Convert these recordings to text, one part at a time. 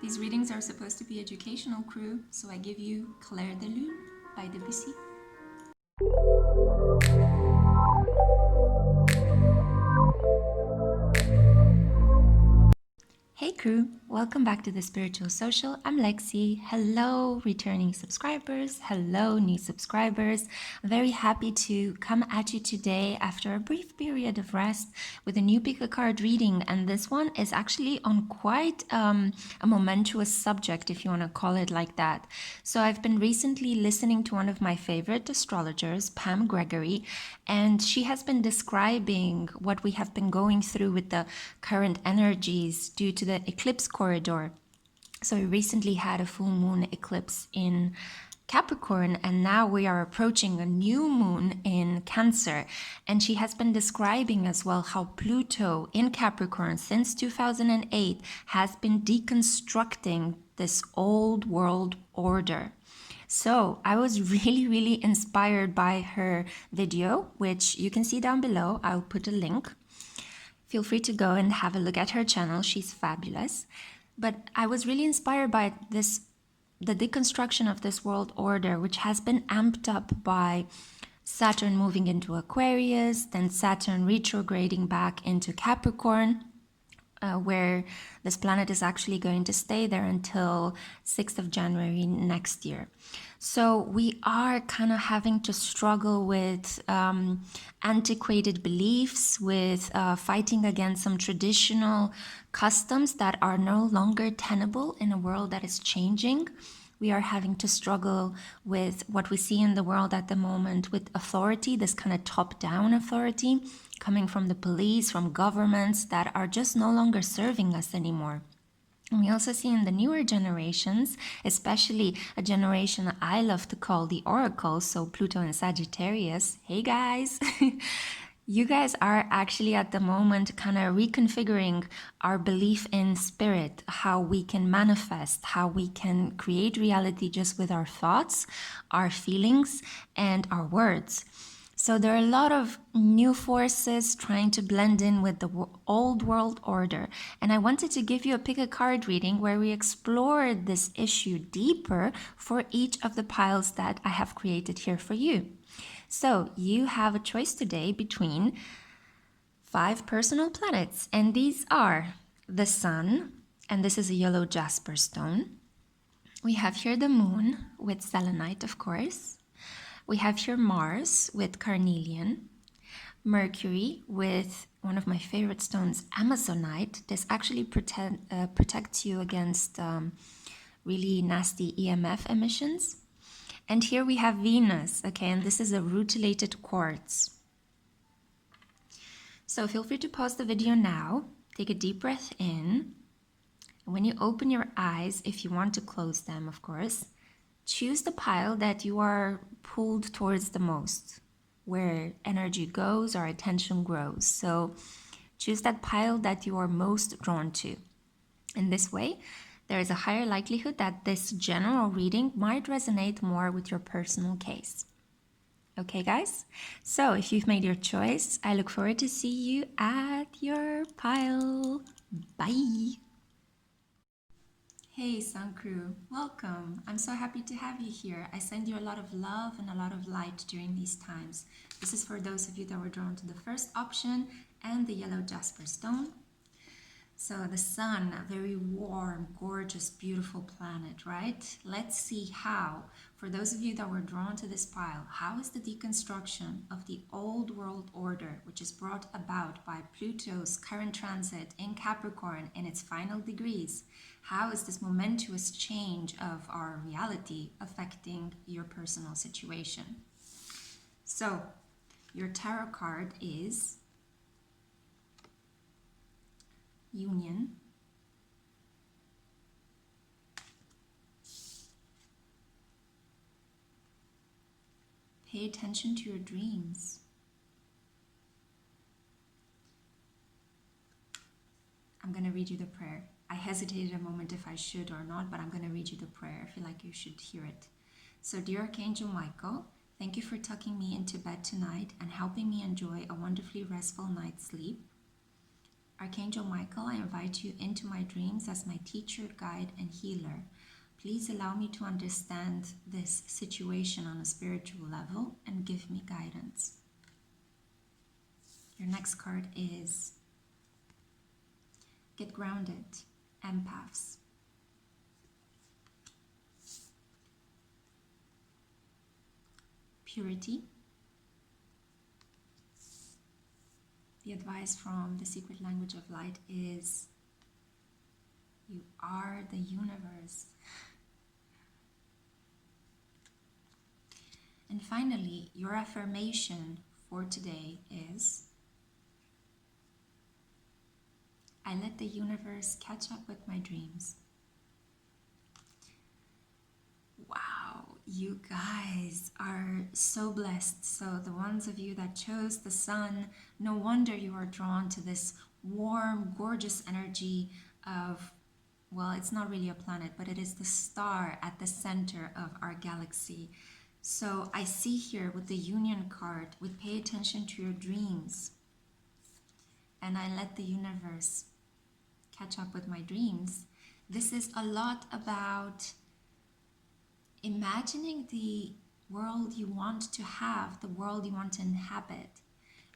These readings are supposed to be educational, crew, so I give you Claire de Lune by Debussy. Hey crew, welcome back to the Spiritual Social. I'm Lexi. Hello returning subscribers, hello new subscribers. I'm very happy to come at you today after a brief period of rest with a new pickacard reading, and this one is actually on quite a momentous subject, if you want to call it like that. So I've been recently listening to one of my favorite astrologers, Pam Gregory, and she has been describing what we have been going through with the current energies due to the eclipse corridor. So we recently had a full moon eclipse in Capricorn, and now we are approaching a new moon in Cancer. And she has been describing as well how Pluto in Capricorn since 2008 has been deconstructing this old world order. So I was really inspired by her video, which you can see down below. I'll put a link. Feel free to go and have a look at her channel. She's fabulous. But I was really inspired by the deconstruction of this world order, which has been amped up by Saturn moving into Aquarius, then Saturn retrograding back into Capricorn, where this planet is actually going to stay there until 6th of January next year. So we are kind of having to struggle with antiquated beliefs, with fighting against some traditional customs that are no longer tenable in a world that is changing. We are having to struggle with what we see in the world at the moment with authority, this kind of top-down authority coming from the police, from governments that are just no longer serving us anymore. And we also see in the newer generations, especially a generation I love to call the Oracle, so Pluto and Sagittarius. Hey guys! You guys are actually at the moment kind of reconfiguring our belief in spirit, how we can manifest, how we can create reality just with our thoughts, our feelings, and our words. So there are a lot of new forces trying to blend in with the old world order. And I wanted to give you a pick a card reading where we explore this issue deeper for each of the piles that I have created here for you. So you have a choice today between 5 personal planets, and these are the Sun, and this is a yellow jasper stone. We have here the Moon with selenite, of course. We have here Mars with carnelian, Mercury with one of my favorite stones, Amazonite. This actually protects you against really nasty EMF emissions. And here we have Venus, okay, and this is a rutilated quartz. So feel free to pause the video now, take a deep breath in. And when you open your eyes, if you want to close them, of course, choose the pile that you are pulled towards the most, where energy goes or attention grows. So choose that pile that you are most drawn to. In this way, there is a higher likelihood that this general reading might resonate more with your personal case. Okay, guys? So if you've made your choice, I look forward to see you at your pile. Bye! Hey Sun Crew, welcome. I'm so happy to have you here. I send you a lot of love and a lot of light during these times. This is for those of you that were drawn to the first option and the yellow jasper stone. So the Sun, a very warm, gorgeous, beautiful planet, right? Let's see how, for those of you that were drawn to this pile, how is the deconstruction of the old world order, which is brought about by Pluto's current transit in Capricorn in its final degrees, how is this momentous change of our reality affecting your personal situation? So your tarot card is Union, pay attention to your dreams, I'm going to read you the prayer. I hesitated a moment if I should or not, but I'm going to read you the prayer. I feel like you should hear it. So, dear Archangel Michael, thank you for tucking me into bed tonight and helping me enjoy a wonderfully restful night's sleep. Archangel Michael, I invite you into my dreams as my teacher, guide, and healer. Please allow me to understand this situation on a spiritual level and give me guidance. Your next card is Get Grounded, Empaths. Purity. The advice from the secret language of light is you are the universe. And finally, your affirmation for today is I let the universe catch up with my dreams. Wow, you guys are so blessed. So the ones of you that chose the sun, no wonder you are drawn to this warm, gorgeous energy of, well, it's not really a planet, but it is the star at the center of our galaxy. So I see here with the Union card, with pay attention to your dreams. And I let the universe catch up with my dreams. This is a lot about imagining the world you want to have, the world you want to inhabit,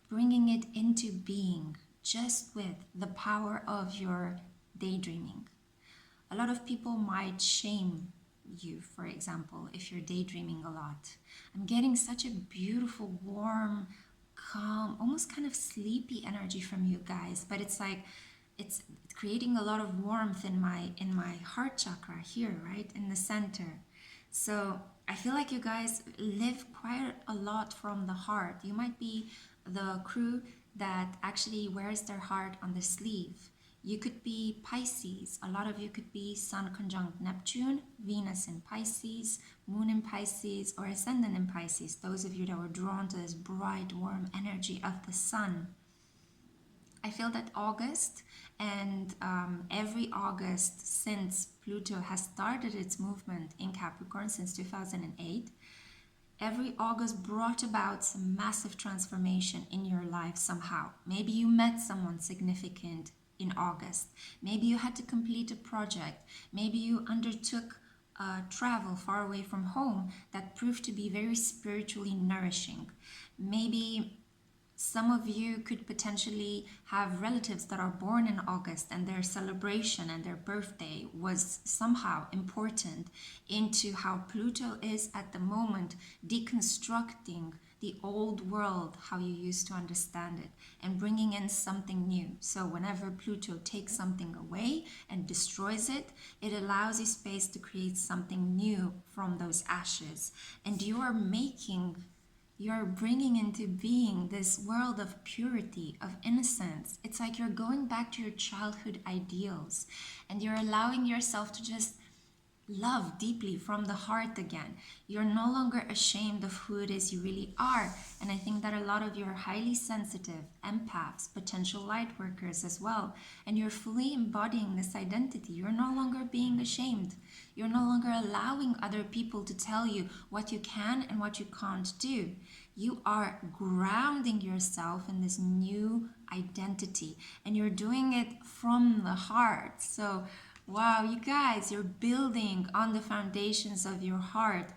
bringing it into being just with the power of your daydreaming. A lot of people might shame you, for example, if you're daydreaming a lot. I'm getting such a beautiful, warm, calm, almost kind of sleepy energy from you guys, but it's like it's creating a lot of warmth in my heart chakra here, right in the center. So I feel like you guys live quite a lot from the heart. You might be the crew that actually wears their heart on the sleeve. You could be Pisces. A lot of you could be Sun conjunct Neptune, Venus in Pisces, Moon in Pisces, or Ascendant in Pisces. Those of you that were drawn to this bright, warm energy of the sun. I feel that August and every August since Pluto has started its movement in Capricorn since 2008, every August brought about some massive transformation in your life somehow. Maybe you met someone significant in August. Maybe you had to complete a project. Maybe you undertook travel far away from home that proved to be very spiritually nourishing. Maybe some of you could potentially have relatives that are born in August and their celebration and their birthday was somehow important into how Pluto is at the moment deconstructing the old world, how you used to understand it, and bringing in something new. So whenever Pluto takes something away and destroys it, it allows you space to create something new from those ashes. And you're bringing into being this world of purity, of innocence. It's like you're going back to your childhood ideals and you're allowing yourself to just love deeply from the heart again. You're no longer ashamed of who it is you really are. And I think that a lot of you are highly sensitive, empaths, potential light workers as well. And you're fully embodying this identity. You're no longer being ashamed. You're no longer allowing other people to tell you what you can and what you can't do. You are grounding yourself in this new identity and you're doing it from the heart. So wow, you guys, you're building on the foundations of your heart.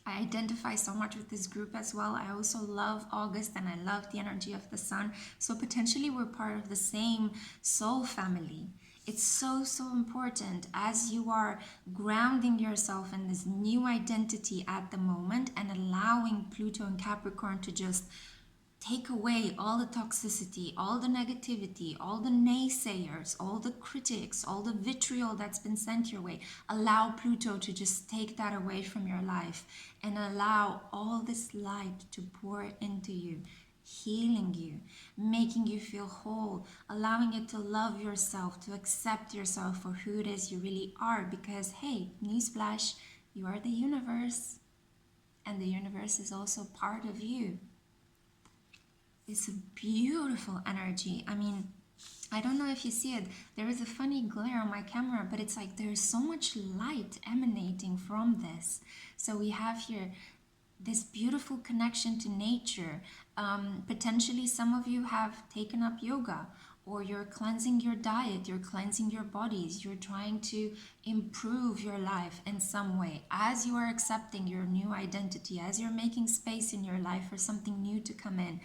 I identify so much with this group as well. I also love August and I love the energy of the sun. So potentially we're part of the same soul family. It's so, so important as you are grounding yourself in this new identity at the moment and allowing Pluto and Capricorn to just take away all the toxicity, all the negativity, all the naysayers, all the critics, all the vitriol that's been sent your way. Allow Pluto to just take that away from your life and allow all this light to pour into you, healing you, making you feel whole, allowing you to love yourself, to accept yourself for who it is you really are. Because, hey, newsflash, you are the universe, and the universe is also part of you. It's a beautiful energy. I mean, I don't know if you see it. There is a funny glare on my camera, but it's like there's so much light emanating from this. So we have here this beautiful connection to nature. Potentially some of you have taken up yoga, or you're cleansing your diet, you're cleansing your bodies, you're trying to improve your life in some way. As you are accepting your new identity, as you're making space in your life for something new to come in,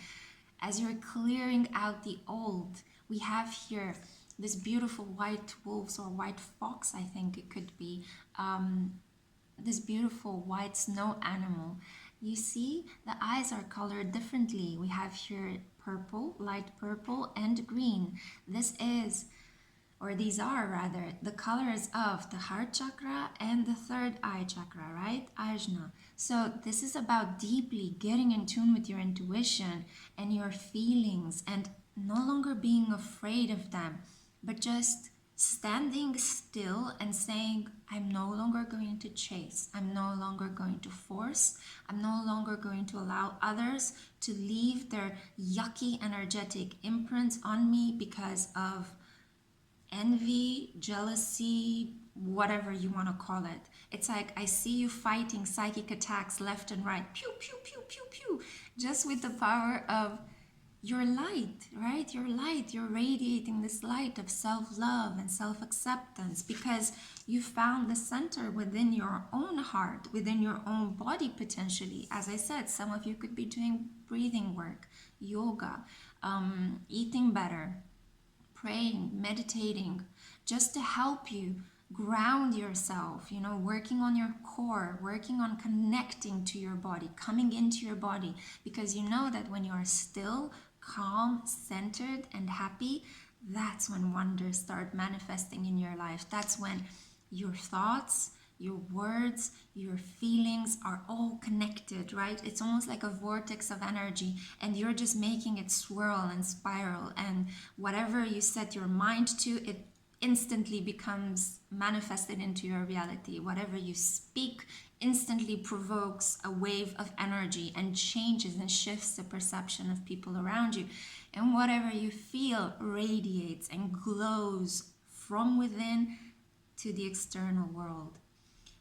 as you're clearing out the old, we have here this beautiful white wolves or white fox, I think it could be, this beautiful white snow animal. You see, the eyes are colored differently. We have here purple, light purple, and green. This is, or these are rather, the colors of the heart chakra and the third eye chakra, right? Ajna. So this is about deeply getting in tune with your intuition and your feelings and no longer being afraid of them, but just standing still and saying, I'm no longer going to chase, I'm no longer going to force, I'm no longer going to allow others to leave their yucky energetic imprints on me because of envy, jealousy, whatever you want to call it. It's like I see you fighting psychic attacks left and right, pew, pew, pew, pew, pew, just with the power of your light, right? Your light, you're radiating this light of self-love and self-acceptance because you found the center within your own heart, within your own body potentially. As I said, some of you could be doing breathing work, yoga, eating better, praying, meditating, just to help you ground yourself, you know, working on your core, working on connecting to your body, coming into your body, because you know that when you are still, calm, centered, and happy, that's when wonders start manifesting in your life. That's when your thoughts, your words, your feelings are all connected, right? It's almost like a vortex of energy, and you're just making it swirl and spiral, and whatever you set your mind to, it instantly becomes manifested into your reality. Whatever you speak instantly provokes a wave of energy and changes and shifts the perception of people around you. And whatever you feel radiates and glows from within to the external world.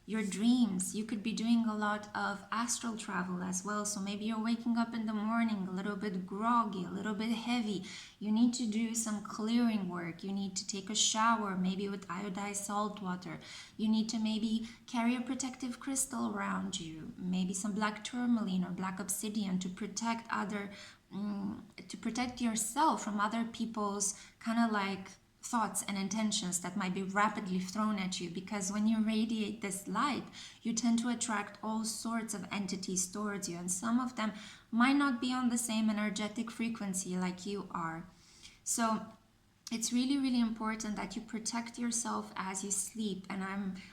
Your dreams, you could be doing a lot of astral travel as well. So maybe you're waking up in the morning a little bit groggy, a little bit heavy. You need to do some clearing work. You need to take a shower, maybe with iodized salt water. You need to maybe carry a protective crystal around you, maybe some black tourmaline or black obsidian to protect to protect yourself from other people's kind of like thoughts and intentions that might be rapidly thrown at you, because when you radiate this light, you tend to attract all sorts of entities towards you, and some of them might not be on the same energetic frequency like you are. So it's really, really important that you protect yourself as you sleep. And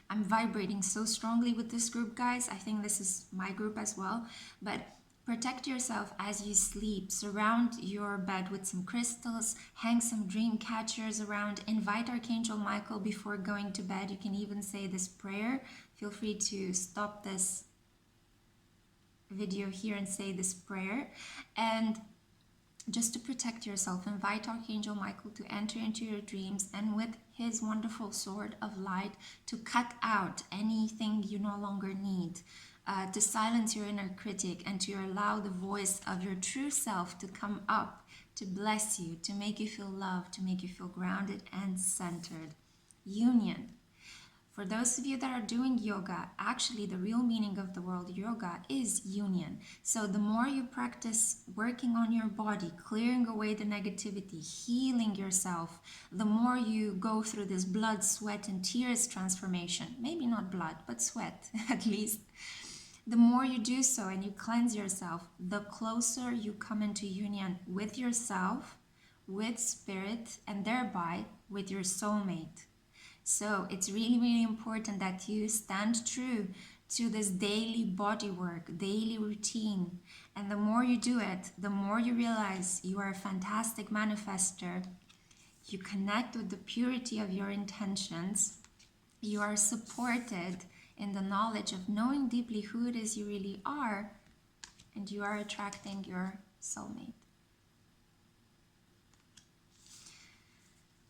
I'm vibrating so strongly with this group, guys. I think this is my group as well. But protect yourself as you sleep. Surround your bed with some crystals, hang some dream catchers around, invite Archangel Michael before going to bed. You can even say this prayer. Feel free to stop this video here and say this prayer. And just to protect yourself, invite Archangel Michael to enter into your dreams and with his wonderful sword of light to cut out anything you no longer need. To silence your inner critic and to allow the voice of your true self to come up, to bless you, to make you feel loved, to make you feel grounded and centered. Union. For those of you that are doing yoga, actually the real meaning of the word yoga is union. So the more you practice working on your body, clearing away the negativity, healing yourself, the more you go through this blood, sweat, and tears transformation. Maybe not blood, but sweat at least. The more you do so and you cleanse yourself, the closer you come into union with yourself, with spirit, and thereby with your soulmate. So it's really, really important that you stand true to this daily body work, daily routine. And the more you do it, the more you realize you are a fantastic manifester. You connect with the purity of your intentions. You are supported in the knowledge of knowing deeply who it is you really are, and you are attracting your soulmate.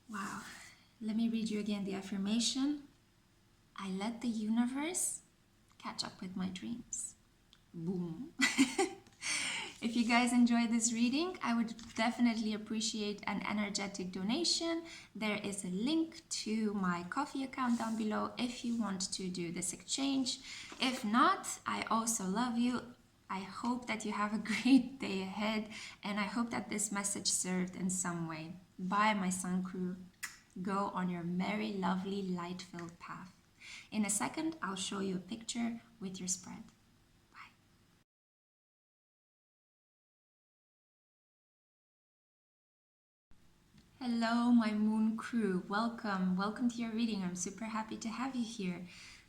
Wow. Let me read you again the affirmation. I let the universe catch up with my dreams. Boom. If you guys enjoyed this reading, I would definitely appreciate an energetic donation. There is a link to my coffee account down below if you want to do this exchange. If not, I also love you. I hope that you have a great day ahead, and I hope that this message served in some way. Bye, my sun crew. Go on your merry, lovely, light-filled path. In a second, I'll show you a picture with your spread. Bye. Hello, my moon crew. Welcome to your reading. I'm super happy to have you here.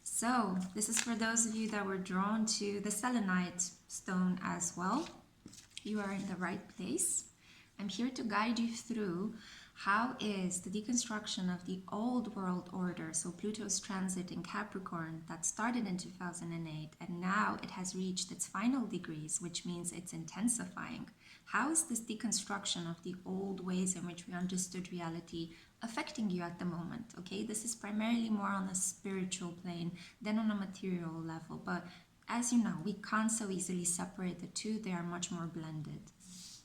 So, this is for those of you that were drawn to the selenite stone as well. You are in the right place. I'm here to guide you through how is the deconstruction of the old world order, so Pluto's transit in Capricorn that started in 2008 and now it has reached its final degrees, which means it's intensifying. How is this deconstruction of the old ways in which we understood reality affecting you at the moment? Okay, this is primarily more on a spiritual plane than on a material level, but as you know, we can't so easily separate the two. They are much more blended.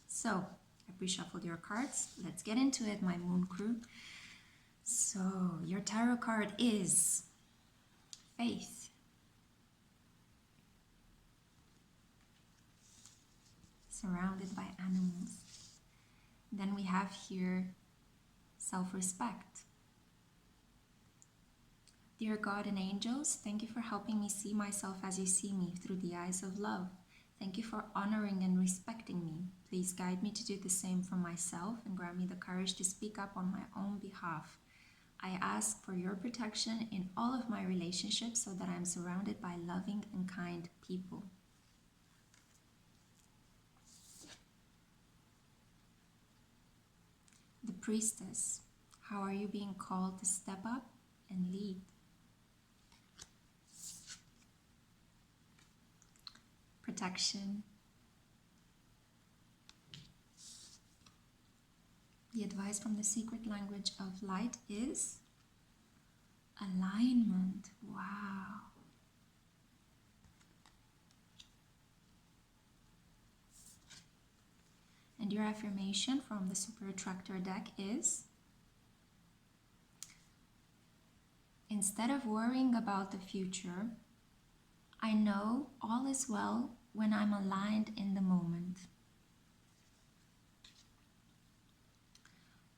So, I pre-shuffled your cards. Let's get into it, my moon crew. So, your tarot card is Faith. Surrounded by animals. Then we have here self-respect. Dear God and angels, thank you for helping me see myself as you see me through the eyes of love. Thank you for honoring and respecting me. Please guide me to do the same for myself and grant me the courage to speak up on my own behalf. I ask for your protection in all of my relationships so that I am surrounded by loving and kind people. The Priestess. How are you being called to step up and lead? Protection. The advice from the secret language of light is alignment. Wow. And your affirmation from the Super Attractor deck is, instead of worrying about the future, I know all is well when I'm aligned in the moment.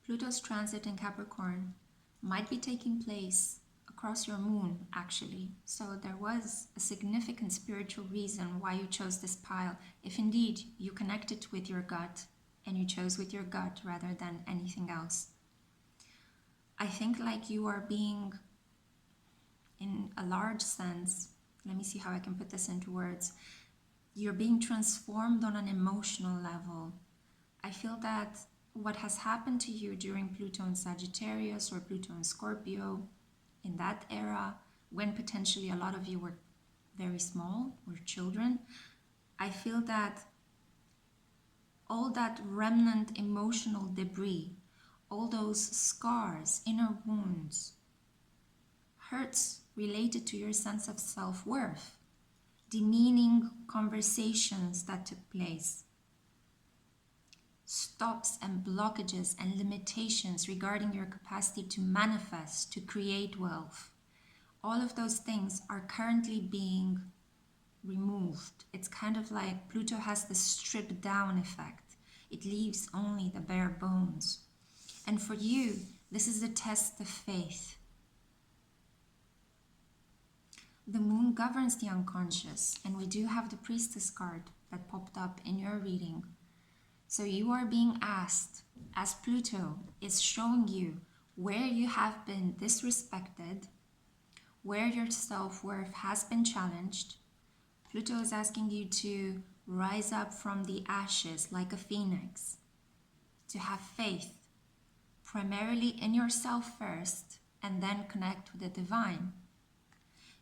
Pluto's transit in Capricorn might be taking place across your moon, actually. So there was a significant spiritual reason why you chose this pile, if indeed you connected with your gut and you chose with your gut rather than anything else. I think like you are being, in a large sense, let me see how I can put this into words. You're being transformed on an emotional level. I feel that what has happened to you during Pluto in Sagittarius or Pluto in Scorpio, in that era, when potentially a lot of you were very small, were children, I feel that all that remnant emotional debris, all those scars, inner wounds, hurts related to your sense of self-worth, demeaning conversations that took place, stops and blockages and limitations regarding your capacity to manifest, to create wealth. All of those things are currently being removed. It's kind of like Pluto has the strip down effect. It leaves only the bare bones. And for you, this is a test of faith. The moon governs the unconscious, and we do have the Priestess card that popped up in your reading. So you are being asked, as Pluto is showing you where you have been disrespected, where your self-worth has been challenged. Pluto is asking you to rise up from the ashes like a phoenix, to have faith, primarily in yourself first, and then connect with the divine.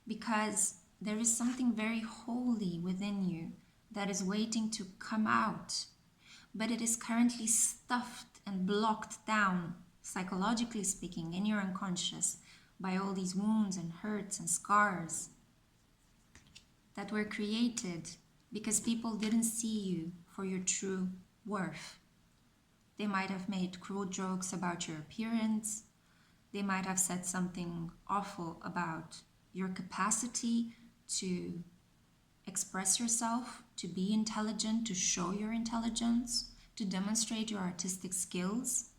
Because there is something very holy within you that is waiting to come out, but it is currently stuffed and blocked down, psychologically speaking, in your unconscious by all these wounds and hurts and scars that were created because people didn't see you for your true worth. They might have made cruel jokes about your appearance. They might have said something awful about your capacity to express yourself, to be intelligent, to show your intelligence, to demonstrate your artistic skills.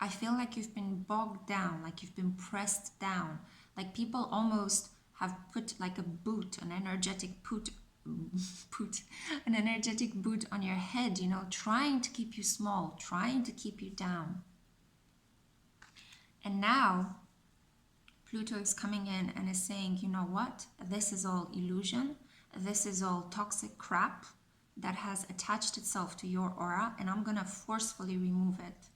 I feel like you've been bogged down, like you've been pressed down, like people almost have put like a boot, an energetic an energetic boot on your head, you know, trying to keep you small, trying to keep you down. And now Pluto is coming in and is saying, you know what? This is all illusion. This is all toxic crap that has attached itself to your aura, and I'm going to forcefully remove it.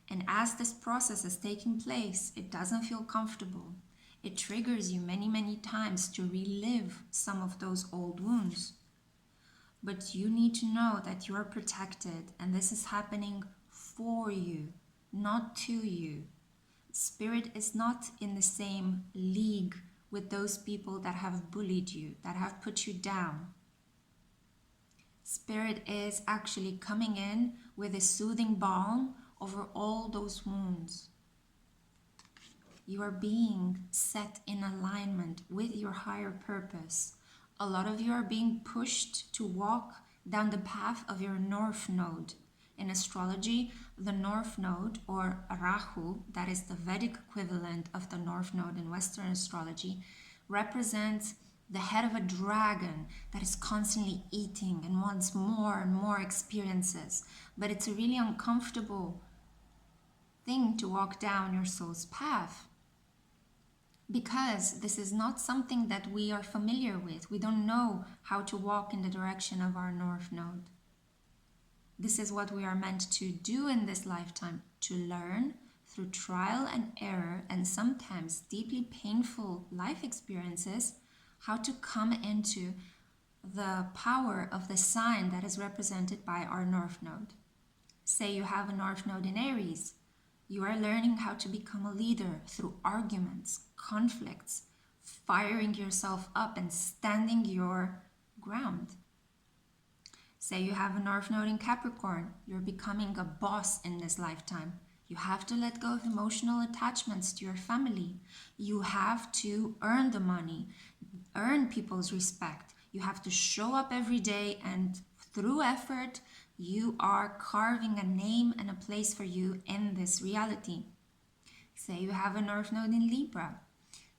And as this process is taking place, it doesn't feel comfortable. It triggers you many, many times to relive some of those old wounds. But you need to know that you're protected, and this is happening for you, not to you. Spirit is not in the same league with those people that have bullied you, that have put you down. Spirit is actually coming in with a soothing balm over all those wounds. You are being set in alignment with your higher purpose. A lot of you are being pushed to walk down the path of your North Node. In astrology, the North Node, or Rahu, that is the Vedic equivalent of the North Node in Western astrology, represents the head of a dragon that is constantly eating and wants more and more experiences. But it's a really uncomfortable thing to walk down your soul's path, because this is not something that we are familiar with. We don't know how to walk in the direction of our North Node. This is what we are meant to do in this lifetime, to learn through trial and error and sometimes deeply painful life experiences, how to come into the power of the sign that is represented by our North Node. Say you have a North Node in Aries. You are learning how to become a leader through arguments, conflicts, firing yourself up and standing your ground. Say you have a North Node in Capricorn. You're becoming a boss in this lifetime. You have to let go of emotional attachments to your family. You have to earn the money, earn people's respect. You have to show up every day, and through effort, you are carving a name and a place for you in this reality. Say you have a North Node in Libra.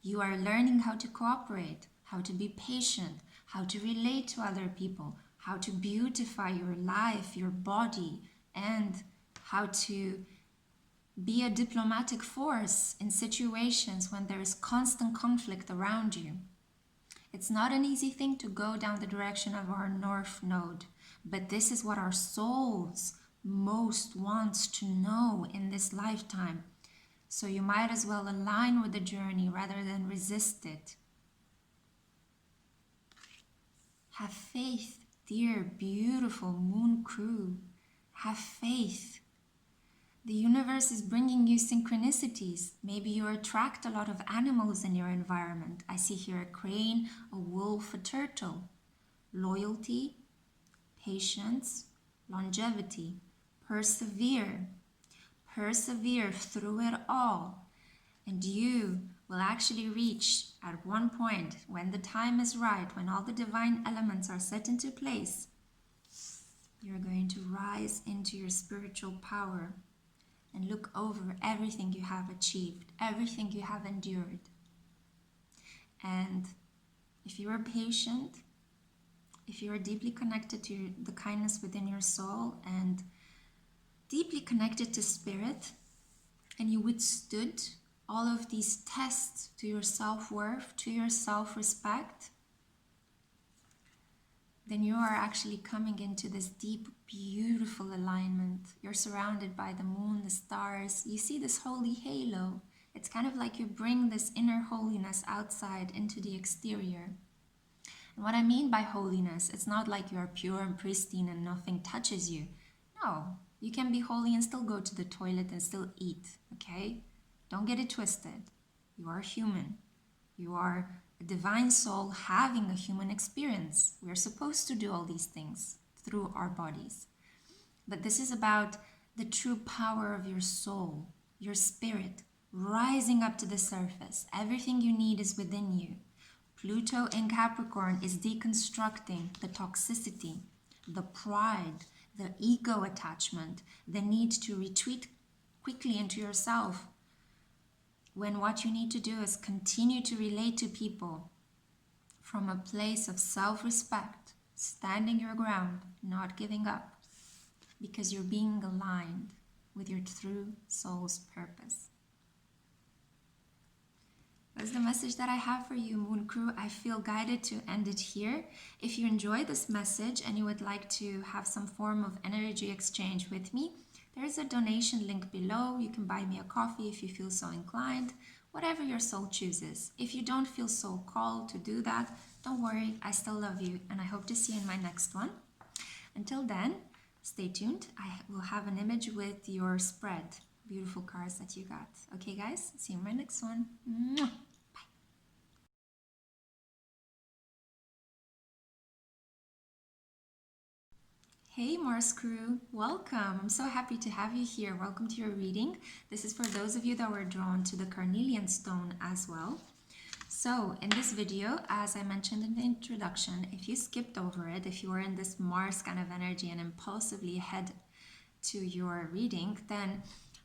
You are learning how to cooperate, how to be patient, how to relate to other people, how to beautify your life, your body, and how to be a diplomatic force in situations when there is constant conflict around you. It's not an easy thing to go down the direction of our North Node, but this is what our souls most wants to know in this lifetime. So you might as well align with the journey rather than resist it. Have faith, dear, beautiful Moon Crew. Have faith. The universe is bringing you synchronicities. Maybe you attract a lot of animals in your environment. I see here a crane, a wolf, a turtle. Loyalty, patience, longevity. Persevere. Persevere through it all. And you will actually reach at one point, when the time is right, when all the divine elements are set into place, you're going to rise into your spiritual power and look over everything you have achieved, everything you have endured. And if you are patient, if you are deeply connected to the kindness within your soul and deeply connected to spirit, and you withstood all of these tests to your self-worth, to your self-respect, then you are actually coming into this deep, beautiful alignment. You're surrounded by the moon, the stars. You see this holy halo. It's kind of like you bring this inner holiness outside into the exterior. And what I mean by holiness, it's not like you are pure and pristine and nothing touches you. No, you can be holy and still go to the toilet and still eat, okay? Don't get it twisted. You are human. You are a divine soul having a human experience. We're supposed to do all these things through our bodies. But this is about the true power of your soul, your spirit, rising up to the surface. Everything you need is within you. Pluto in Capricorn is deconstructing the toxicity, the pride, the ego attachment, the need to retreat quickly into yourself, when what you need to do is continue to relate to people from a place of self-respect, standing your ground, not giving up, because you're being aligned with your true soul's purpose. That's the message that I have for you, Moon Crew. I feel guided to end it here. If you enjoy this message and you would like to have some form of energy exchange with me, there is a donation link below. You can buy me a coffee if you feel so inclined, whatever your soul chooses. If you don't feel so called to do that, don't worry, I still love you, and I hope to see you in my next one. Until then, stay tuned. I will have an image with your spread. Beautiful cards that you got. Okay, guys, see you in my next one. Mwah! Hey Mars Crew, welcome. I'm so happy to have you here. Welcome to your reading. This is for those of you that were drawn to the carnelian stone as well. So in this video, as I mentioned in the introduction, if you skipped over it, if you were in this Mars kind of energy and impulsively head to your reading, then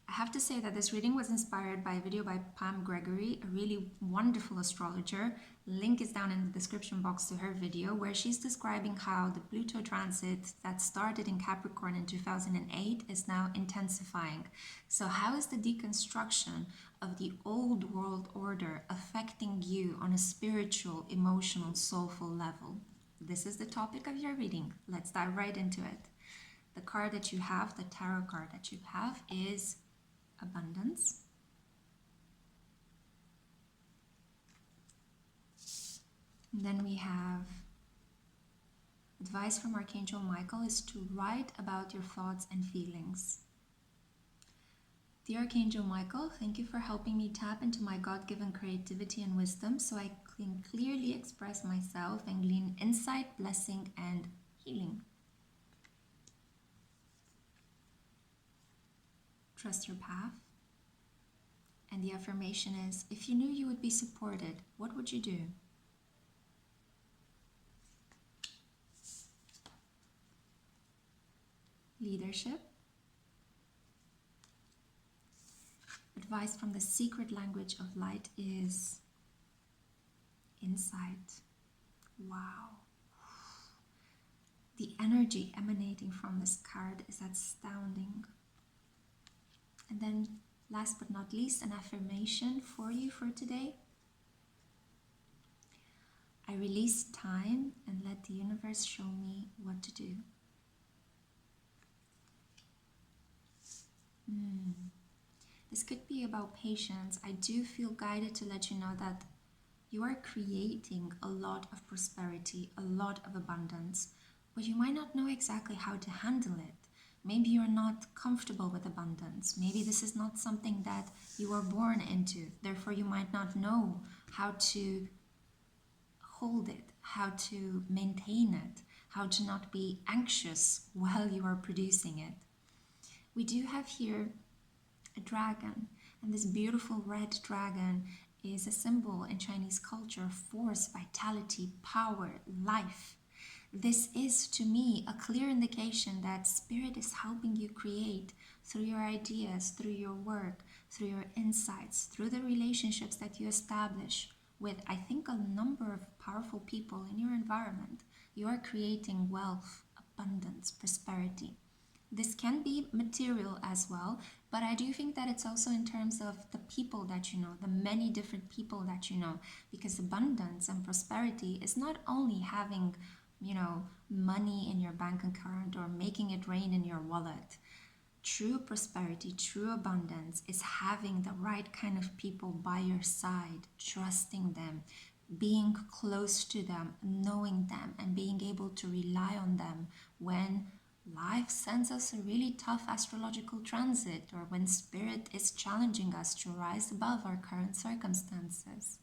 I have to say that this reading was inspired by a video by Pam Gregory, a really wonderful astrologer. Link is down in the description box to her video, where she's describing how the Pluto transit that started in Capricorn in 2008 is now intensifying. So how is the deconstruction of the old world order affecting you on a spiritual, emotional, soulful level? This is the topic of your reading. Let's dive right into it. The card that you have, the tarot card that you have, is abundance. And then we have advice from Archangel Michael is to write about your thoughts and feelings. Dear Archangel Michael, thank you for helping me tap into my God-given creativity and wisdom so I can clearly express myself and glean insight, blessing, and healing. Trust your path. And the affirmation is, if you knew you would be supported, what would you do? Leadership. Advice from the secret language of light is insight. Wow. The energy emanating from this card is astounding. And then, last but not least, an affirmation for you for today. I release time and let the universe show me what to do. This could be about patience. I do feel guided to let you know that you are creating a lot of prosperity, a lot of abundance, but you might not know exactly how to handle it. Maybe you're not comfortable with abundance. Maybe this is not something that you were born into. Therefore, you might not know how to hold it, how to maintain it, how to not be anxious while you are producing it. We do have here a dragon, and this beautiful red dragon is a symbol in Chinese culture of force, vitality, power, life. This is, to me, a clear indication that Spirit is helping you create through your ideas, through your work, through your insights, through the relationships that you establish with, I think, a number of powerful people in your environment. You are creating wealth, abundance, prosperity. This can be material as well, but I do think that it's also in terms of the people that you know, the many different people that you know, because abundance and prosperity is not only having, money in your bank account or making it rain in your wallet. True prosperity, true abundance is having the right kind of people by your side, trusting them, being close to them, knowing them, and being able to rely on them when life sends us a really tough astrological transit, or when Spirit is challenging us to rise above our current circumstances.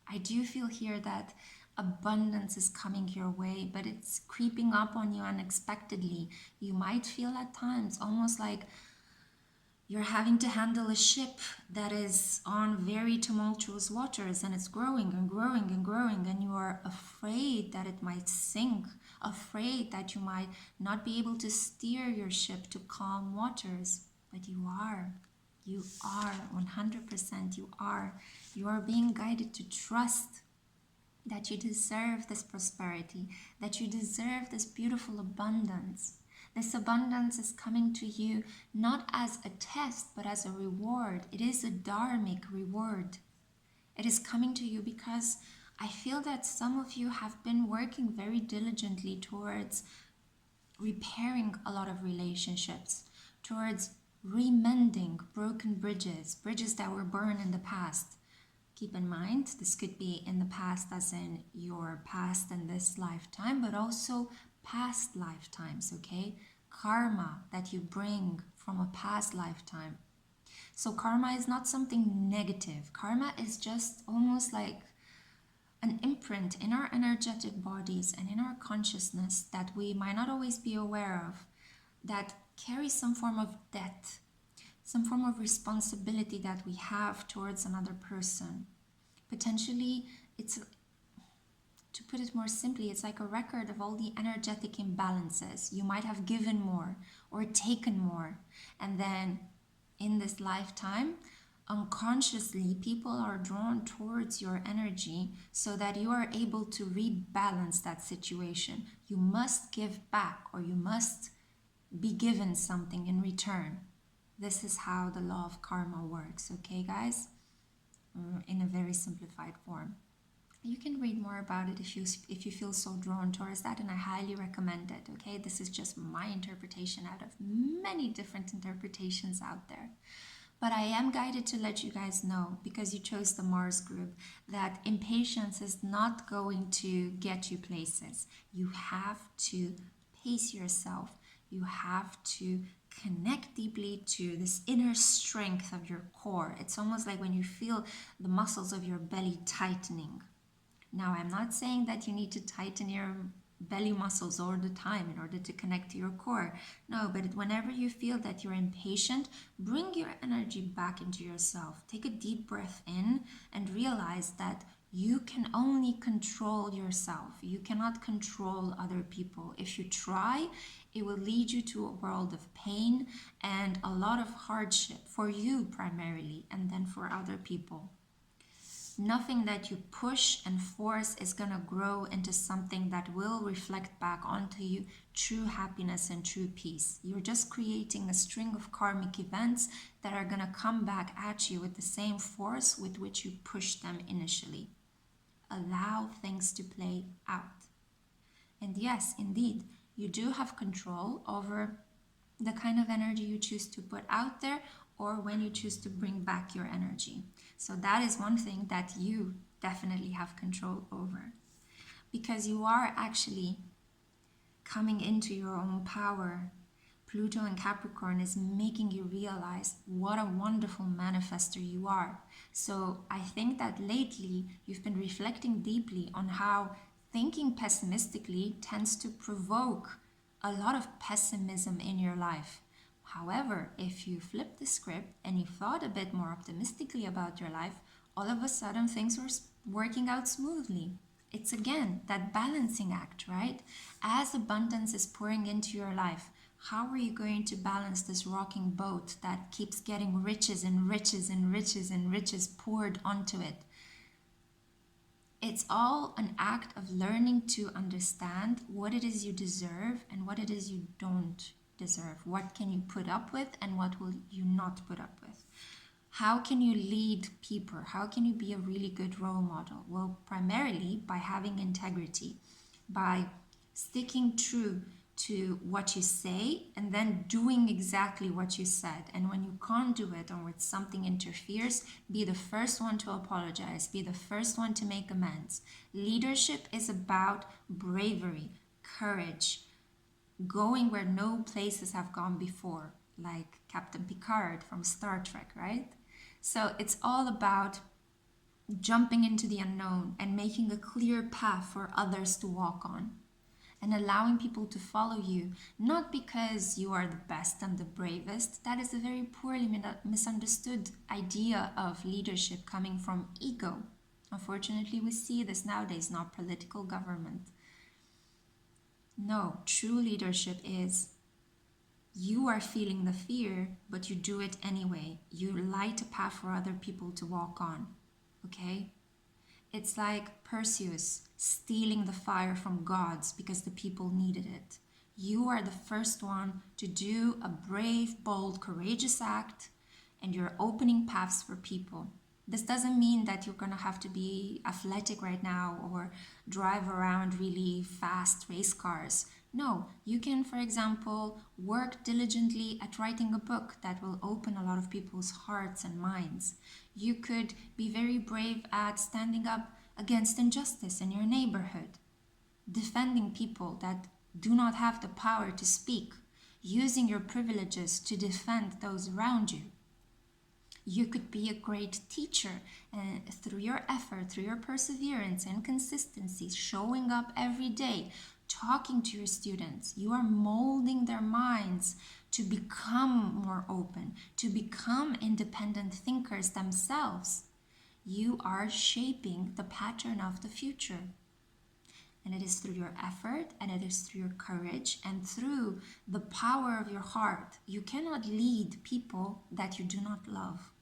I do feel here that abundance is coming your way, but it's creeping up on you unexpectedly. You might feel at times almost like you're having to handle a ship that is on very tumultuous waters, and it's growing and growing and growing, and you are afraid that it might sink, afraid that you might not be able to steer your ship to calm waters. But you are 100%, you are being guided to trust that you deserve this prosperity, that you deserve this beautiful abundance. This abundance is coming to you not as a test, but as a reward. It is a dharmic reward. It is coming to you because I feel that some of you have been working very diligently towards repairing a lot of relationships, towards remending broken bridges that were burned in the past. Keep in mind, this could be in the past as in your past in this lifetime, but also past lifetimes, okay? Karma that you bring from a past lifetime. So karma is not something negative. Karma is just almost like an imprint in our energetic bodies and in our consciousness that we might not always be aware of, that carries some form of debt, some form of responsibility that we have towards another person. Potentially, to put it more simply, it's like a record of all the energetic imbalances. You might have given more or taken more, and then in this lifetime, unconsciously, people are drawn towards your energy so that you are able to rebalance that situation. You must give back, or you must be given something in return. This is how the law of karma works, okay, guys? In a very simplified form. You can read more about it if you feel so drawn towards that, and I highly recommend it, okay? This is just my interpretation out of many different interpretations out there. But I am guided to let you guys know, because you chose the Mars group, that impatience is not going to get you places. You have to pace yourself. You have to connect deeply to this inner strength of your core. It's almost like when you feel the muscles of your belly tightening. Now, I'm not saying that you need to tighten your belly muscles all the time in order to connect to your core. No, but whenever you feel that you're impatient, bring your energy back into yourself. Take a deep breath in and realize that you can only control yourself. You cannot control other people. If you try, it will lead you to a world of pain and a lot of hardship for you primarily, and then for other people. Nothing that you push and force is going to grow into something that will reflect back onto you true happiness and true peace. You're just creating a string of karmic events that are going to come back at you with the same force with which you pushed them initially. Allow things to play out. And yes, indeed, you do have control over the kind of energy you choose to put out there, or when you choose to bring back your energy. So that is one thing that you definitely have control over, because you are actually coming into your own power. Pluto and Capricorn is making you realize what a wonderful manifester you are. So I think that lately you've been reflecting deeply on how thinking pessimistically tends to provoke a lot of pessimism in your life. However, if you flip the script and you thought a bit more optimistically about your life, all of a sudden things were working out smoothly. It's again that balancing act, right? As abundance is pouring into your life, how are you going to balance this rocking boat that keeps getting riches and riches and riches and riches poured onto it? It's all an act of learning to understand what it is you deserve and what it is you don't deserve. What can you put up with and what will you not put up with? How can you lead people? How can you be a really good role model? Well, primarily by having integrity, by sticking true to what you say and then doing exactly what you said. And when you can't do it, or when something interferes, be the first one to apologize, be the first one to make amends. Leadership is about bravery, courage, going where no places have gone before, like Captain Picard from Star Trek, right? So it's all about jumping into the unknown and making a clear path for others to walk on, and allowing people to follow you, not because you are the best and the bravest. That is a very poorly misunderstood idea of leadership coming from ego. Unfortunately, we see this nowadays, not political government. No, true leadership is you are feeling the fear, but you do it anyway. You light a path for other people to walk on, okay? It's like Perseus stealing the fire from gods because the people needed it. You are the first one to do a brave, bold, courageous act, and you're opening paths for people. This doesn't mean that you're going to have to be athletic right now or drive around really fast race cars. No, you can, for example, work diligently at writing a book that will open a lot of people's hearts and minds. You could be very brave at standing up against injustice in your neighborhood, defending people that do not have the power to speak, using your privileges to defend those around you. You could be a great teacher through your effort, through your perseverance and consistency, showing up every day, talking to your students. You are molding their minds to become more open, to become independent thinkers themselves. You are shaping the pattern of the future. And it is through your effort, and it is through your courage, and through the power of your heart. You cannot lead people that you do not love.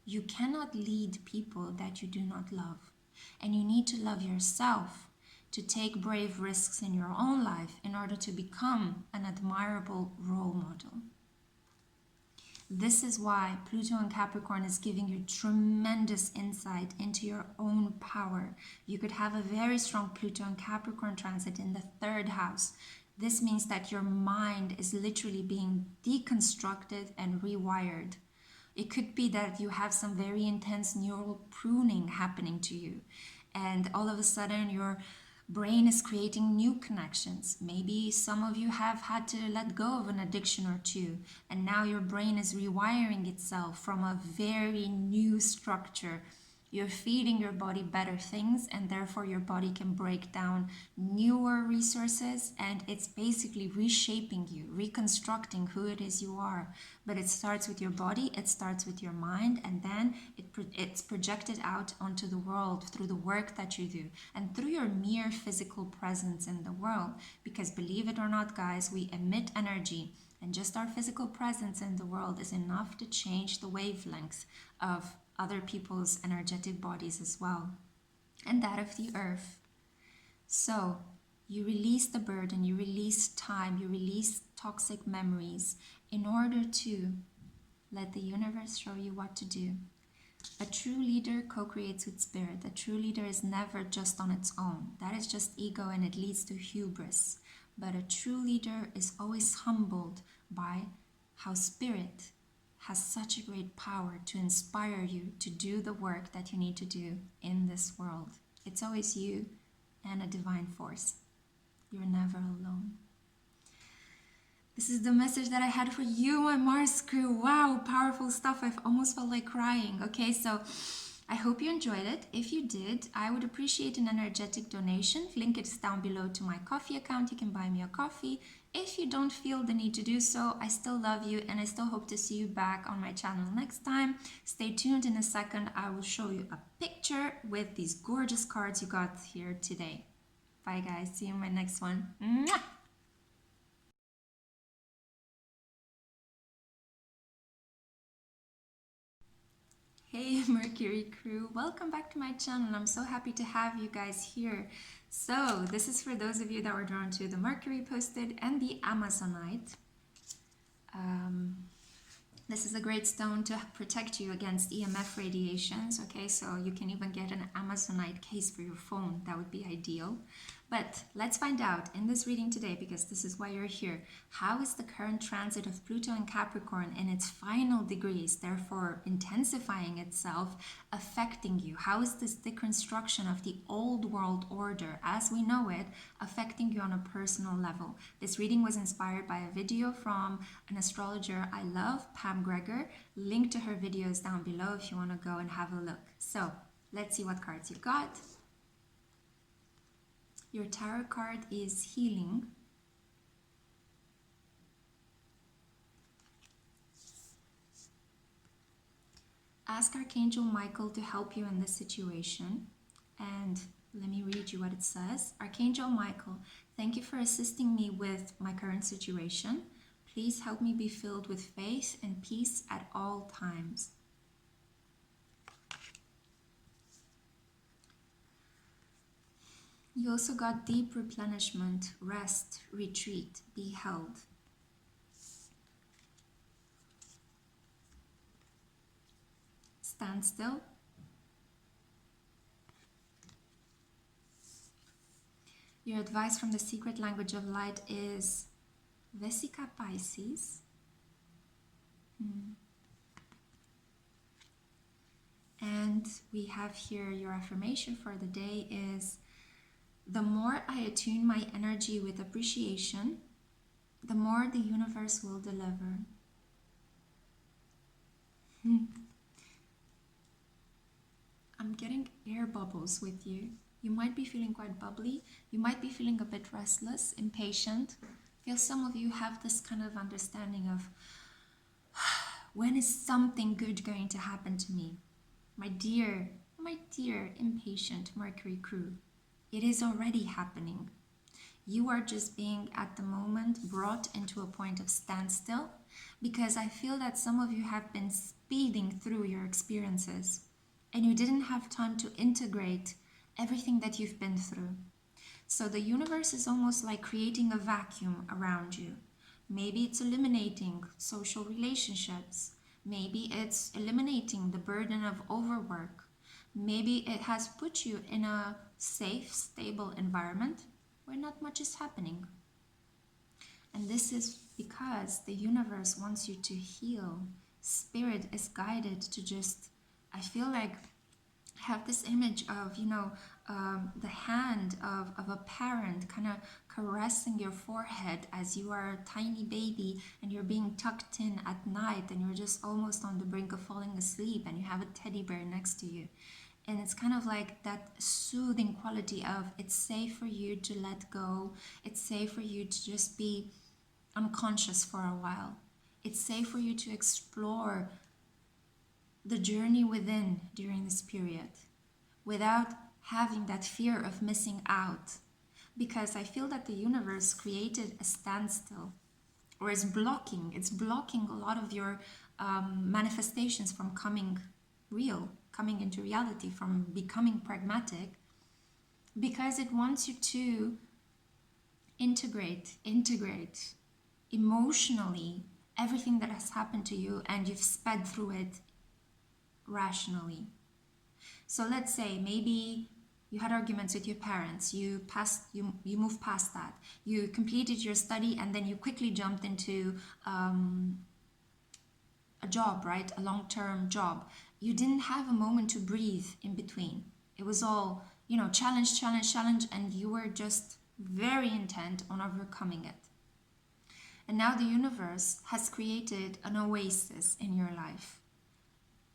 You cannot lead people that you do not love. And you need to love yourself to take brave risks in your own life in order to become an admirable role model. This is why Pluto in Capricorn is giving you tremendous insight into your own power. You could have a very strong Pluto in Capricorn transit in the 3rd house. This means that your mind is literally being deconstructed and rewired. It could be that you have some very intense neural pruning happening to you, and all of a sudden your brain is creating new connections. Maybe some of you have had to let go of an addiction or two, and now your brain is rewiring itself from a very new structure. You're feeding your body better things, and therefore your body can break down newer resources, and it's basically reshaping you, reconstructing who it is you are. But it starts with your body, it starts with your mind, and then it's projected out onto the world through the work that you do and through your mere physical presence in the world. Because believe it or not, guys, we emit energy, and just our physical presence in the world is enough to change the wavelength of other people's energetic bodies as well, and that of the earth. So you release the burden, you release time, you release toxic memories in order to let the universe show you what to do. A true leader co-creates with spirit. A true leader is never just on its own. That is just ego, and it leads to hubris. But a true leader is always humbled by how spirit has such a great power to inspire you to do the work that you need to do in this world. It's always you and a divine force. You're never alone. This is the message that I had for you, my Mars crew. Wow, powerful stuff. I've almost felt like crying. Okay, so I hope you enjoyed it. If you did, I would appreciate an energetic donation. Link is down below to my coffee account. You can buy me a coffee. If you don't feel the need to do so, I still love you, and I still hope to see you back on my channel next time. Stay tuned. In a second, I will show you a picture with these gorgeous cards you got here today. Bye guys, see you in my next one. Mwah! Hey Mercury Crew, welcome back to my channel. I'm so happy to have you guys here. So this is for those of you that were drawn to the Mercury posted and the Amazonite. This is a great stone to protect you against EMF radiations, okay? So you can even get an Amazonite case for your phone. That would be ideal. But let's find out in this reading today, because this is why you're here, how is the current transit of Pluto in Capricorn in its final degrees, therefore intensifying itself, affecting you? How is this deconstruction of the old world order as we know it affecting you on a personal level? This reading was inspired by a video from an astrologer I love, Pam Gregor. Link to her videos down below if you want to go and have a look. So Let's see what cards you got. Your tarot card is healing. Ask Archangel Michael to help you in this situation. And let me read you what it says. Archangel Michael, thank you for assisting me with my current situation. Please help me be filled with faith and peace at all times. You also got deep replenishment, rest, retreat, be held. Stand still. Your advice from the secret language of light is Vesica Pisces. And we have here your affirmation for the day is, the more I attune my energy with appreciation, the more the universe will deliver. I'm getting air bubbles with you. You might be feeling quite bubbly. You might be feeling a bit restless, impatient. I feel some of you have this kind of understanding of, when is something good going to happen to me? My dear impatient Mercury Crew, it is already happening. You are just being at the moment brought into a point of standstill, because I feel that some of you have been speeding through your experiences and you didn't have time to integrate everything that you've been through. So the universe is almost like creating a vacuum around you. Maybe it's eliminating social relationships. Maybe it's eliminating the burden of overwork. Maybe it has put you in a safe, stable environment where not much is happening. And this is because the universe wants you to heal. Spirit is guided to just, I feel like, have this image of, the hand of a parent kind of caressing your forehead as you are a tiny baby and you're being tucked in at night and you're just almost on the brink of falling asleep and you have a teddy bear next to you. And it's kind of like that soothing quality of, it's safe for you to let go. It's safe for you to just be unconscious for a while. It's safe for you to explore the journey within during this period without having that fear of missing out. Because I feel that the universe created a standstill, or it's blocking a lot of your manifestations from coming real, coming into reality, from becoming pragmatic, because it wants you to integrate emotionally everything that has happened to you, and you've sped through it rationally. So let's say maybe you had arguments with your parents, you moved past that, you completed your study, and then you quickly jumped into a job, right? A long-term job. You didn't have a moment to breathe in between. It was all, challenge, and you were just very intent on overcoming it. And now the universe has created an oasis in your life.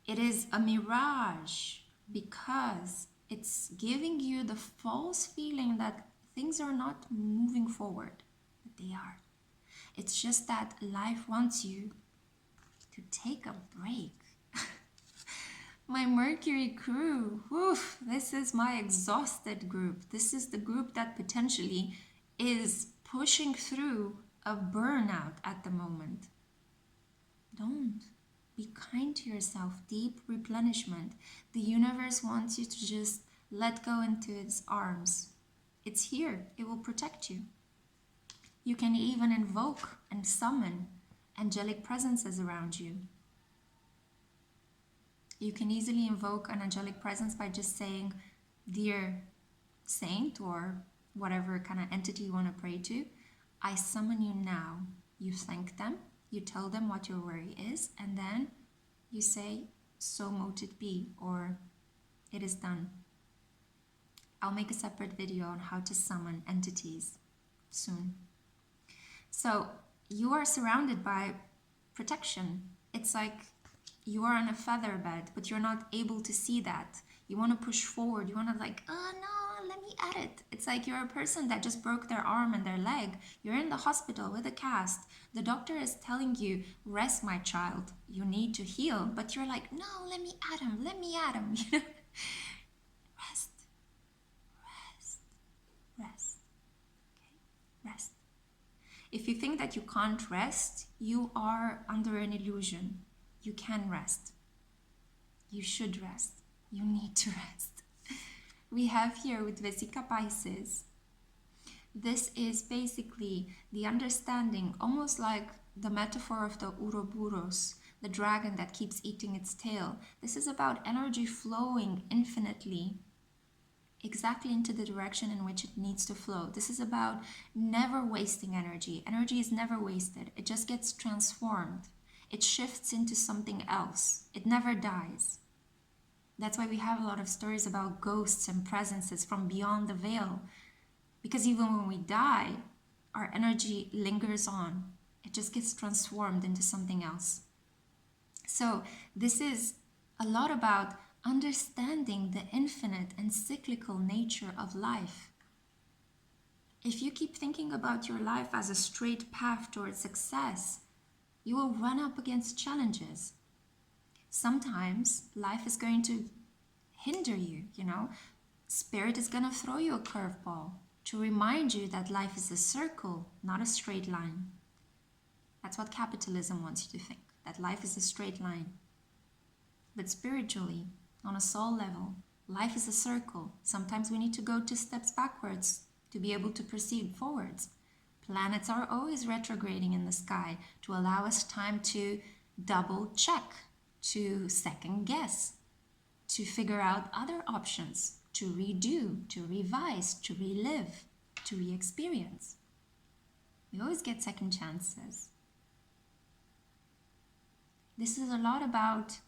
It is a mirage because it's giving you the false feeling that things are not moving forward, but they are. It's just that life wants you to take a break. My Mercury crew, woof, this is my exhausted group. This is the group that potentially is pushing through a burnout at the moment. Don't. Be kind to yourself. Deep replenishment. The universe wants you to just let go into its arms. It's here. It will protect you. You can even invoke and summon angelic presences around you. You can easily invoke an angelic presence by just saying, dear saint, or whatever kind of entity you want to pray to, I summon you now. You thank them, you tell them what your worry is, and then you say, so mote it be, or it is done. I'll make a separate video on how to summon entities soon. So you are surrounded by protection. It's like You are on a feather bed, but you're not able to see that. You want to push forward. You want to like, oh no, let me at it. It's like you're a person that just broke their arm and their leg. You're in the hospital with a cast. The doctor is telling you, rest, my child. You need to heal. But you're like, no, let me at him. Let me at him. You know? Rest, rest, rest. Okay? Rest. If you think that you can't rest, you are under an illusion. You can rest. You should rest. You need to rest. We have here with Vesica Pisces. This is basically the understanding, almost like the metaphor of the Ouroboros, the dragon that keeps eating its tail. This is about energy flowing infinitely, exactly into the direction in which it needs to flow. This is about never wasting energy. Energy is never wasted. It just gets transformed. It shifts into something else. It never dies. That's why we have a lot of stories about ghosts and presences from beyond the veil. Because even when we die, our energy lingers on. It just gets transformed into something else. So this is a lot about understanding the infinite and cyclical nature of life. If you keep thinking about your life as a straight path towards success, you will run up against challenges. Sometimes life is going to hinder you, you know. Spirit is going to throw you a curveball to remind you that life is a circle, not a straight line. That's what capitalism wants you to think, that life is a straight line. But spiritually, on a soul level, life is a circle. Sometimes we need to go 2 steps backwards to be able to proceed forwards. Planets are always retrograding in the sky to allow us time to double check, to second guess, to figure out other options, to redo, to revise, to relive, to re-experience. We always get second chances. This is a lot about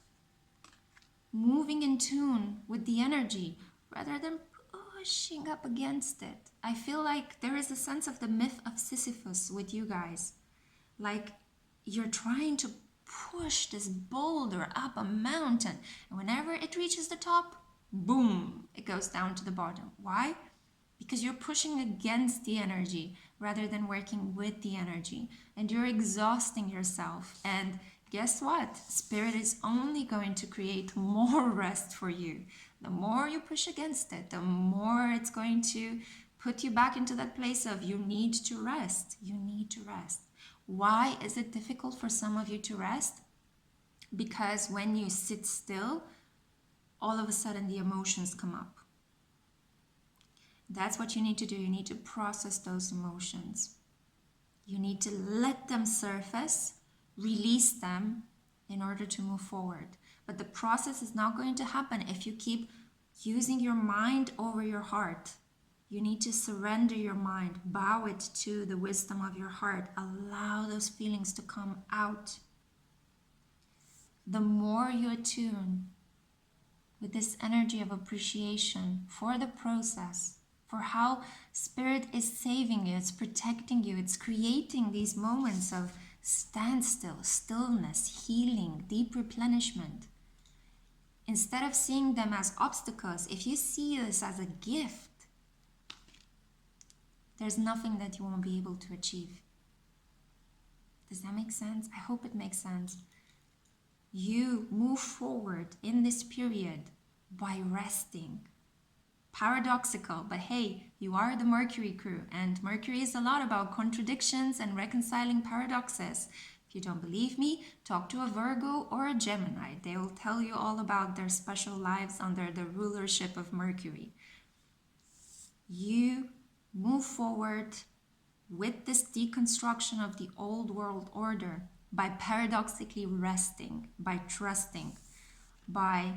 moving in tune with the energy rather than pushing up against it. I feel like there is a sense of the myth of Sisyphus with you guys. Like you're trying to push this boulder up a mountain, and whenever it reaches the top, boom, it goes down to the bottom. Why? Because you're pushing against the energy rather than working with the energy, and you're exhausting yourself. And guess what? Spirit is only going to create more rest for you. The more you push against it, the more it's going to put you back into that place of you need to rest. You need to rest. Why is it difficult for some of you to rest? Because when you sit still, all of a sudden the emotions come up. That's what you need to do. You need to process those emotions. You need to let them surface, release them in order to move forward. But the process is not going to happen if you keep using your mind over your heart. You need to surrender your mind, bow it to the wisdom of your heart, allow those feelings to come out. The more you attune with this energy of appreciation for the process, for how Spirit is saving you, it's protecting you, it's creating these moments of standstill, stillness, healing, deep replenishment. Instead of seeing them as obstacles, if you see this as a gift, there's nothing that you won't be able to achieve. Does that make sense? I hope it makes sense. You move forward in this period by resting. Paradoxical, but hey, you are the Mercury Crew, and Mercury is a lot about contradictions and reconciling paradoxes. If you don't believe me, talk to a Virgo or a Gemini. They will tell you all about their special lives under the rulership of Mercury. You move forward with this deconstruction of the old world order by paradoxically resting, by trusting, by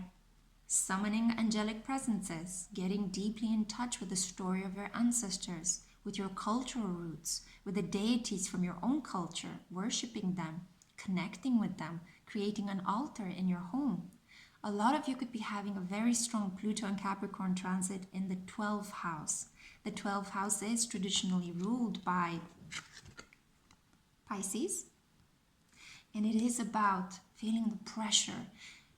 summoning angelic presences, getting deeply in touch with the story of your ancestors, with your cultural roots, with the deities from your own culture, worshipping them, connecting with them, creating an altar in your home. A lot of you could be having a very strong Pluto and Capricorn transit in the 12th house. The 12th house is traditionally ruled by Pisces, and it is about feeling the pressure,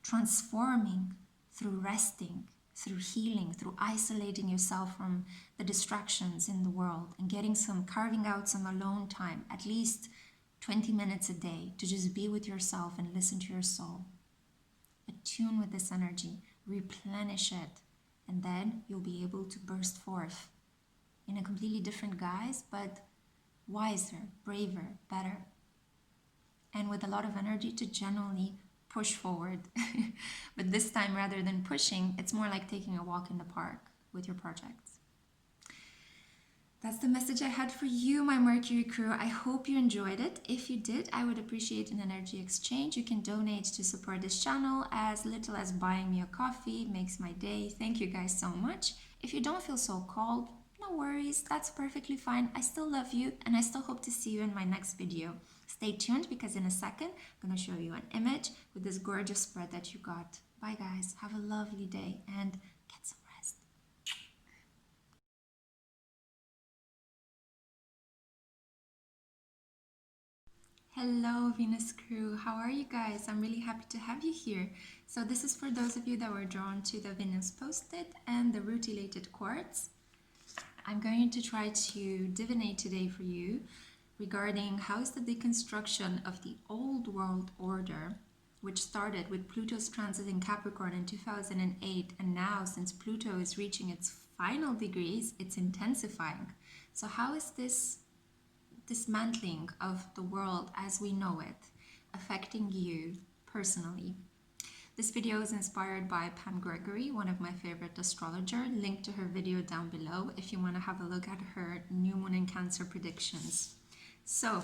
transforming through resting, through healing, through isolating yourself from the distractions in the world and carving out some alone time, at least 20 minutes a day, to just be with yourself and listen to your soul. Attune with this energy, replenish it, and then you'll be able to burst forth in a completely different guise, but wiser, braver, better, and with a lot of energy to genuinely push forward. But this time, rather than pushing, it's more like taking a walk in the park with your projects. That's the message I had for you, my Mercury crew. I hope you enjoyed it. If you did, I would appreciate an energy exchange. You can donate to support this channel as little as buying me a coffee. It makes my day. Thank you guys so much. If you don't feel so called, no worries. That's perfectly fine. I still love you, and I still hope to see you in my next video. Stay tuned, because in a second, I'm going to show you an image with this gorgeous spread that you got. Bye guys. Have a lovely day and get some rest. Hello Venus crew, how are you guys? I'm really happy to have you here. So this is for those of you that were drawn to the Venus post-it and the rutilated quartz. I'm going to try to divinate today for you regarding how is the deconstruction of the old world order, which started with Pluto's transit in Capricorn in 2008, and now since Pluto is reaching its final degrees, it's intensifying. So how is this dismantling of the world as we know it affecting you personally? This video is inspired by Pam Gregory, one of my favorite astrologer. Link to her video down below if you want to have a look at her new moon in Cancer predictions. So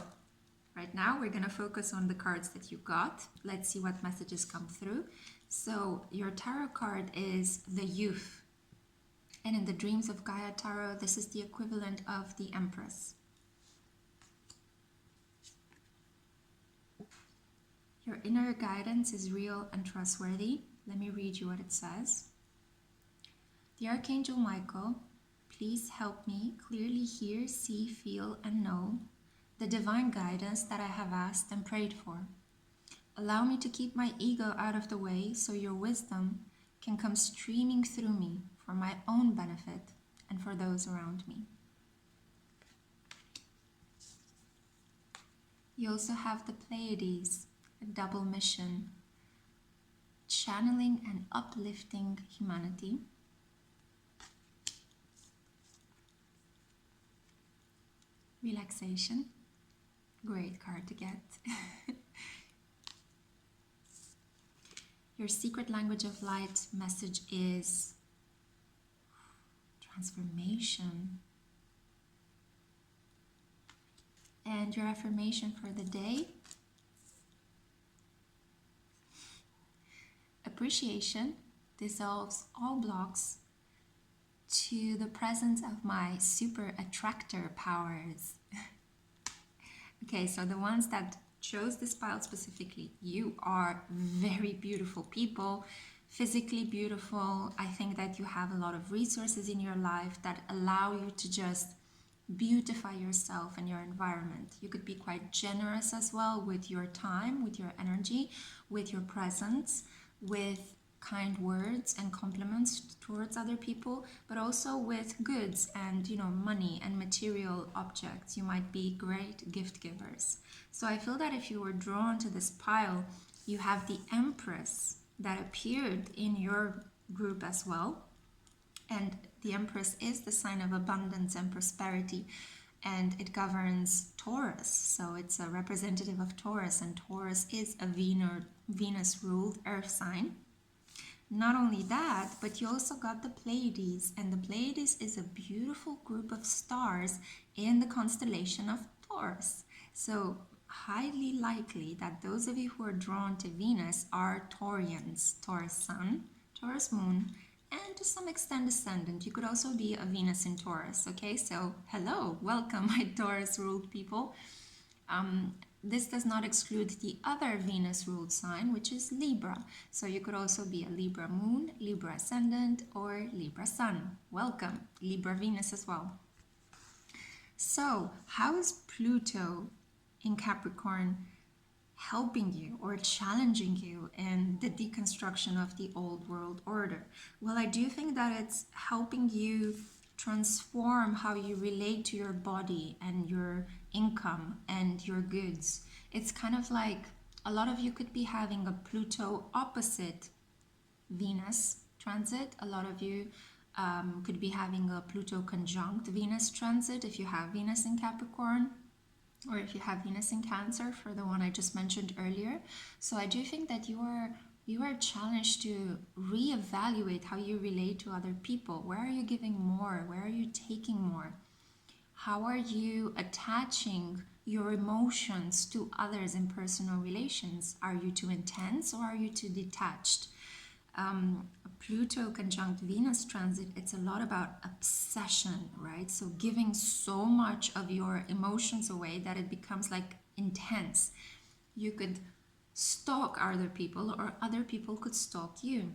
right now we're going to focus on the cards that you got. Let's see what messages come through. So your tarot card is the Youth, and in the Dreams of Gaia Tarot, this is the equivalent of the Empress. Your inner guidance is real and trustworthy. Let me read you what it says. The Archangel Michael, please help me clearly hear, see, feel, and know the divine guidance that I have asked and prayed for. Allow me to keep my ego out of the way so your wisdom can come streaming through me for my own benefit and for those around me. You also have the Pleiades, a double mission, channeling and uplifting humanity. Relaxation, great card to get. Your secret language of light message is transformation. And your affirmation for the day: appreciation dissolves all blocks to the presence of my super attractor powers. Okay, so the ones that chose this pile specifically, you are very beautiful people, physically beautiful. I think that you have a lot of resources in your life that allow you to just beautify yourself and your environment. You could be quite generous as well with your time, with your energy, with your presence, with kind words and compliments towards other people, but also with goods and, you know, money and material objects. You might be great gift givers. So I feel that if you were drawn to this pile, you have the Empress that appeared in your group as well. And the Empress is the sign of abundance and prosperity, and it governs Taurus. So it's a representative of Taurus, and Taurus is a Venus-ruled earth sign. Not only that, but you also got the Pleiades, and the Pleiades is a beautiful group of stars in the constellation of Taurus. So highly likely that those of you who are drawn to Venus are Taurians, Taurus Sun, Taurus Moon, and to some extent Ascendant. You could also be a Venus in Taurus, okay? So hello, welcome my Taurus-ruled people. This does not exclude the other Venus-ruled sign, which is Libra. So you could also be a Libra Moon, Libra Ascendant, or Libra Sun. Welcome, Libra Venus as well. So how is Pluto in Capricorn helping you or challenging you in the deconstruction of the old world order? Well, I do think that it's helping you transform how you relate to your body and your income and your goods. It's kind of like a lot of you could be having a Pluto opposite Venus transit. A lot of you could be having a Pluto conjunct Venus transit if you have Venus in Capricorn, or if you have Venus in Cancer, for the one I just mentioned earlier. So I do think that you are challenged to reevaluate how you relate to other people. Where are you giving more? Where are you taking more? How are you attaching your emotions to others in personal relations? Are you too intense or are you too detached? Pluto conjunct Venus transit, it's a lot about obsession, right? So giving so much of your emotions away that it becomes like intense. You could stalk other people or other people could stalk you.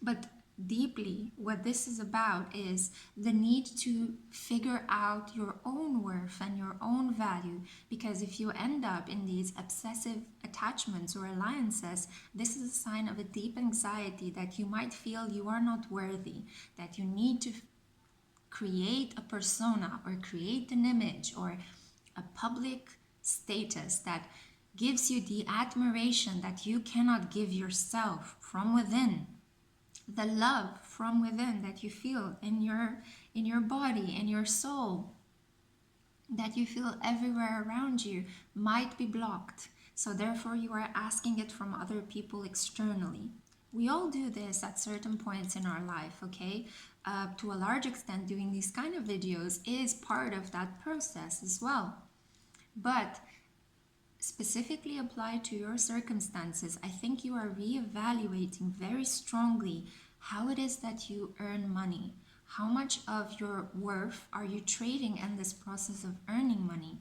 But deeply, what this is about is the need to figure out your own worth and your own value. Because if you end up in these obsessive attachments or alliances, this is a sign of a deep anxiety that you might feel you are not worthy, that you need to create a persona or create an image or a public status that gives you the admiration that you cannot give yourself from within, the love from within that you feel in your body, in your soul, that you feel everywhere around you, might be blocked. So therefore you are asking it from other people externally. We all do this at certain points in our life, okay? To a large extent, doing these kind of videos is part of that process as well. But specifically applied to your circumstances, I think you are reevaluating very strongly how it is that you earn money. How much of your worth are you trading in this process of earning money?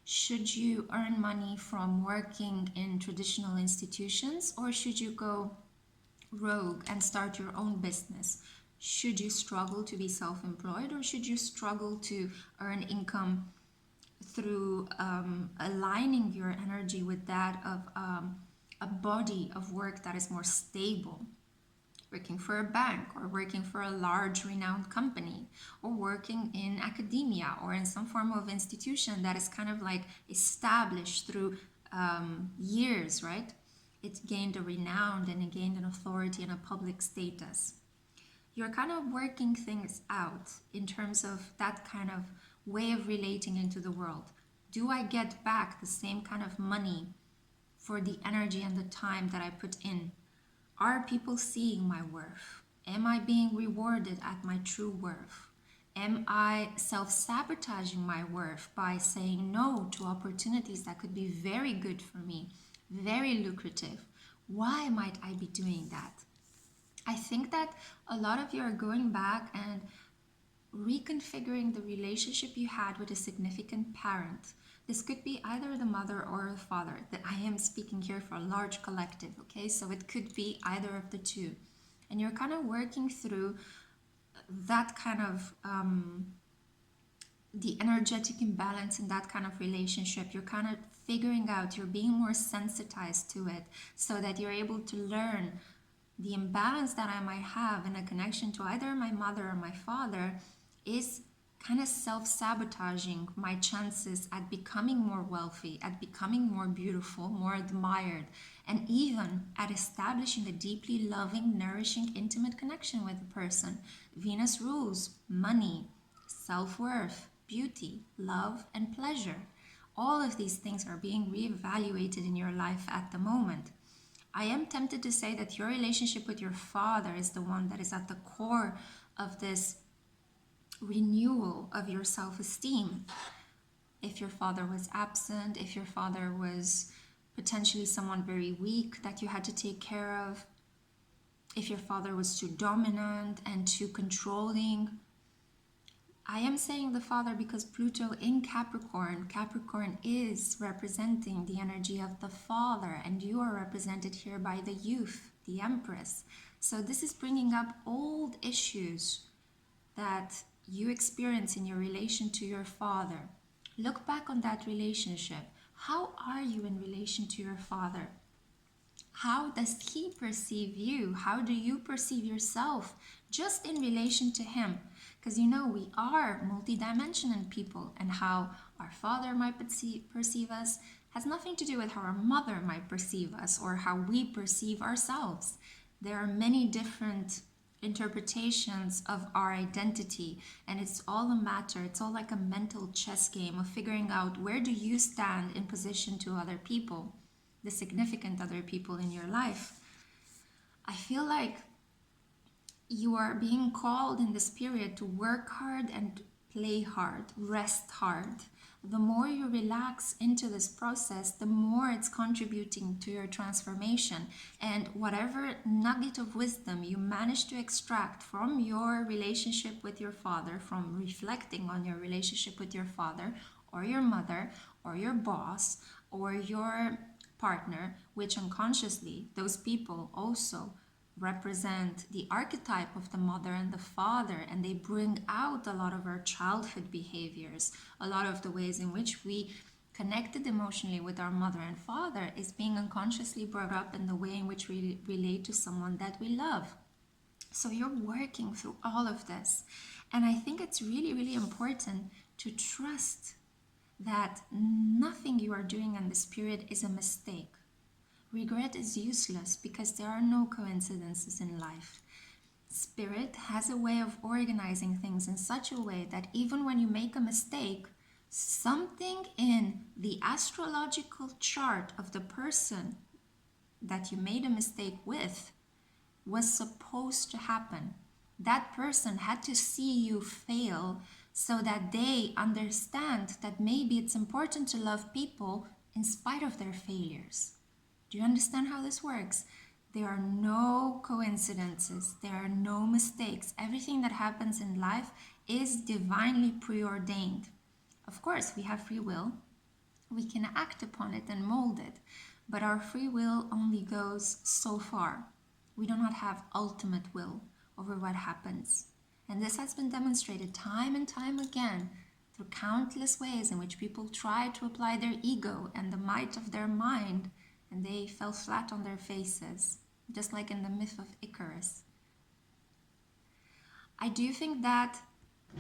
Should you earn money from working in traditional institutions, or should you go rogue and start your own business? Should you struggle to be self-employed, or should you struggle to earn income through aligning your energy with that of a body of work that is more stable, working for a bank or working for a large renowned company, or working in academia or in some form of institution that is kind of like established through years, right? It gained a renown and it gained an authority and a public status. You're kind of working things out in terms of that kind of way of relating into the world. Do I get back the same kind of money for the energy and the time that I put in? Are people seeing my worth? Am I being rewarded at my true worth? Am I self-sabotaging my worth by saying no to opportunities that could be very good for me, very lucrative? Why might I be doing that? I think that a lot of you are going back and reconfiguring the relationship you had with a significant parent. This could be either the mother or the father. That I am speaking here for a large collective, okay? So it could be either of the two. And you're kind of working through that kind of the energetic imbalance in that kind of relationship. You're kind of figuring out, you're being more sensitized to it so that you're able to learn the imbalance that I might have in a connection to either my mother or my father is kind of self-sabotaging my chances at becoming more wealthy, at becoming more beautiful, more admired, and even at establishing a deeply loving, nourishing, intimate connection with a person. Venus rules money, self-worth, beauty, love, and pleasure. All of these things are being reevaluated in your life at the moment. I am tempted to say that your relationship with your father is the one that is at the core of this renewal of your self-esteem. If your father was absent, if your father was potentially someone very weak that you had to take care of, if your father was too dominant and too controlling. I am saying the father because Pluto in Capricorn, Capricorn is representing the energy of the father, and you are represented here by the youth, the Empress. So this is bringing up old issues that you experience in your relation to your father. Look back on that relationship. How are you in relation to your father? How does he perceive you? How do you perceive yourself just in relation to him? Because you know, we are multidimensional people, and how our father might perceive us has nothing to do with how our mother might perceive us or how we perceive ourselves. There are many different interpretations of our identity, and it's all a matter, it's all like a mental chess game of figuring out where do you stand in position to other people, the significant other people in your life. I feel like you are being called in this period to work hard and play hard, rest hard. The more you relax into this process, the more it's contributing to your transformation. And whatever nugget of wisdom you manage to extract from your relationship with your father, from reflecting on your relationship with your father or your mother or your boss or your partner, which unconsciously those people also represent the archetype of the mother and the father, and they bring out a lot of our childhood behaviors. A lot of the ways in which we connected emotionally with our mother and father is being unconsciously brought up in the way in which we relate to someone that we love. So you're working through all of this, and I think it's really, really important to trust that nothing you are doing in this period is a mistake. Regret is useless because there are no coincidences in life. Spirit has a way of organizing things in such a way that even when you make a mistake, something in the astrological chart of the person that you made a mistake with was supposed to happen. That person had to see you fail so that they understand that maybe it's important to love people in spite of their failures. Do you understand how this works? There are no coincidences. There are no mistakes. Everything that happens in life is divinely preordained. Of course, we have free will. We can act upon it and mold it. But our free will only goes so far. We do not have ultimate will over what happens. And this has been demonstrated time and time again through countless ways in which people try to apply their ego and the might of their mind, and they fell flat on their faces, just like in the myth of Icarus. I do think that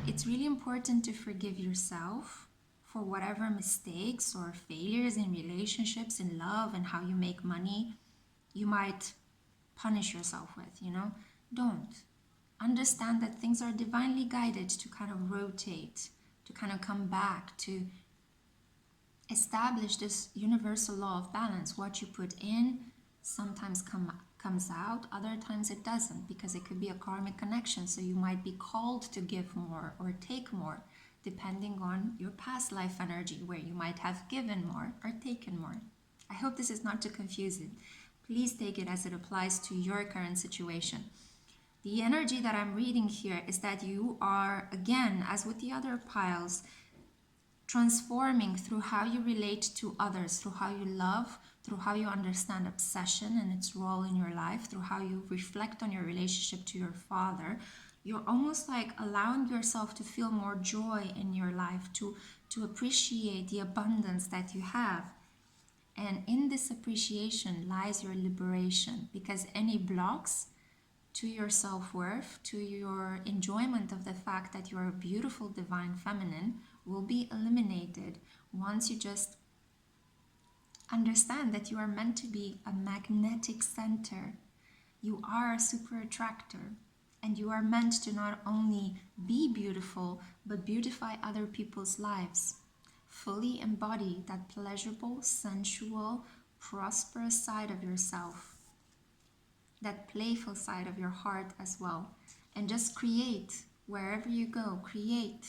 it's really important to forgive yourself for whatever mistakes or failures in relationships, in love, and how you make money you might punish yourself with, Don't. Understand that things are divinely guided to kind of rotate, to kind of come back, to establish this universal law of balance. What you put in sometimes comes out, other times it doesn't, because it could be a karmic connection. So you might be called to give more or take more, depending on your past life energy, where you might have given more or taken more. I hope this is not too confusing. Please take it as it applies to your current situation. The energy that I'm reading here is that you are, again, as with the other piles, transforming through how you relate to others, through how you love, through how you understand obsession and its role in your life, through how you reflect on your relationship to your father. You're almost like allowing yourself to feel more joy in your life, to appreciate the abundance that you have. And in this appreciation lies your liberation, because any blocks to your self-worth, to your enjoyment of the fact that you are a beautiful divine feminine, will be eliminated once you just understand that you are meant to be a magnetic center. You are a super attractor, and you are meant to not only be beautiful, but beautify other people's lives. Fully embody that pleasurable, sensual, prosperous side of yourself, that playful side of your heart as well. And just create, wherever you go, create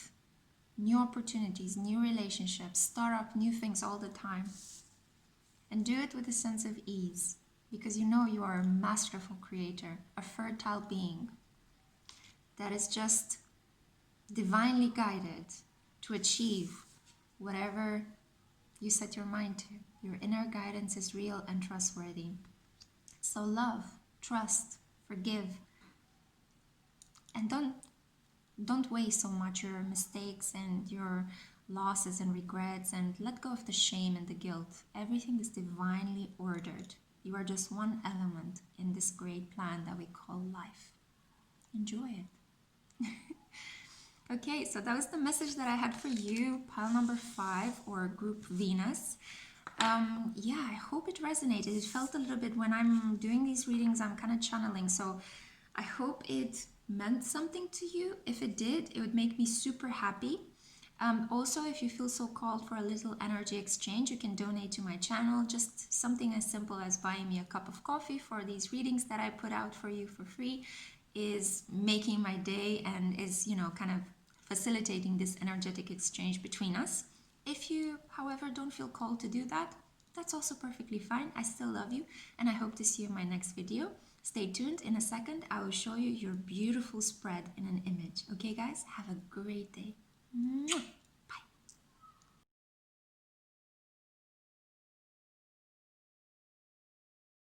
new opportunities, new relationships, start up new things all the time. And do it with a sense of ease, because you know you are a masterful creator, a fertile being that is just divinely guided to achieve whatever you set your mind to. Your inner guidance is real and trustworthy. So love, trust, forgive, and don't weigh so much your mistakes and your losses and regrets, and let go of the shame and the guilt. Everything is divinely ordered. You are just one element in this great plan that we call life. Enjoy it. Okay, so that was the message that I had for you, pile number 5, or group Venus. Yeah, I hope it resonated. It felt a little bit, when I'm doing these readings, I'm kind of channeling, so I hope it meant something to you. If it did, it would make me super happy. Also, if you feel so called for a little energy exchange, you can donate to my channel. Just something as simple as buying me a cup of coffee for these readings that I put out for you for free is making my day, and is, you know, kind of facilitating this energetic exchange between us. If you, however, don't feel called to do that, that's also perfectly fine. I still love you, and I hope to see you in my next video. Stay tuned. In a second, I will show you your beautiful spread in an image. Okay, guys? Have a great day. Mwah.